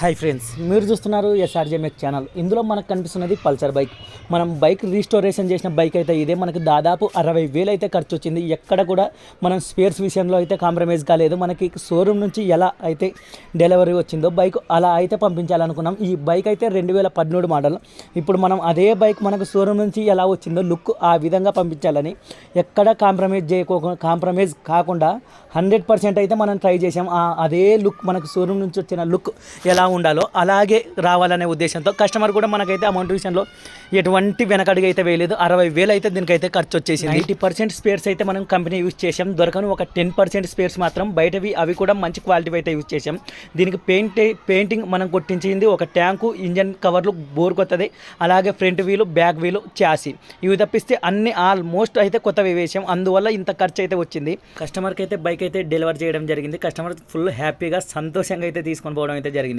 Hi friends, మీరు చూస్తున్నారు ఎస్ఆర్జేఎంఎక్ channel. ఇందులో మనకు కనిపిస్తున్నది పల్సర్ బైక్. మనం బైక్ రీస్టోరేషన్ చేసిన బైక్ అయితే ఇదే. మనకు దాదాపు 60,000 అయితే ఖర్చు వచ్చింది. ఎక్కడ కూడా మనం స్పేర్స్ విషయంలో అయితే కాంప్రమైజ్ కాలేదు. మనకి షోరూమ్ నుంచి ఎలా అయితే డెలివరీ వచ్చిందో బైక్ అలా అయితే పంపించాలనుకున్నాం. ఈ బైక్ అయితే 2013 మోడల్. ఇప్పుడు మనం అదే బైక్ మనకు షోరూమ్ నుంచి ఎలా వచ్చిందో లుక్ ఆ విధంగా పంపించాలని ఎక్కడ కాంప్రమైజ్ కాకుండా 100% అయితే మనం ట్రై చేసాం. అదే లుక్ మనకు షోరూమ్ నుంచి వచ్చిన లుక్ ఎలా ఉండాలో అలాగే రావాలనే ఉద్దేశంతో కస్టమర్ కూడా మనకైతే అమౌంట్ విషయంలో ఎటువంటి వెనకడుగు అయితే వేయలేదు. 60,000 అయితే దీనికైతే ఖర్చు వచ్చేసింది. 90% స్పేర్స్ అయితే మనం కంపెనీ యూజ్ చేసాం. దొరకను ఒక 10% స్పేర్స్ మాత్రం బయటవి, అవి కూడా మంచి క్వాలిటీ అయితే యూజ్ చేసాం. దీనికి పెయింటింగ్ మనం కొట్టించింది ఒక ట్యాంకు, ఇంజన్ కవర్లు బోర్ కొత్తది, అలాగే ఫ్రంట్ వీలు, బ్యాక్ వీలు, చాసీ, ఇవి తప్పిస్తే అన్ని ఆల్మోస్ట్ అయితే కొత్తవి వేసాం. అందువల్ల ఇంత ఖర్చు అయితే వచ్చింది. కస్టమర్కి అయితే బైక్ అయితే డెలివర్ చేయడం జరిగింది. కస్టమర్ ఫుల్ హ్యాపీగా సంతోషంగా అయితే తీసుకొని పోవడం అయితే జరిగింది.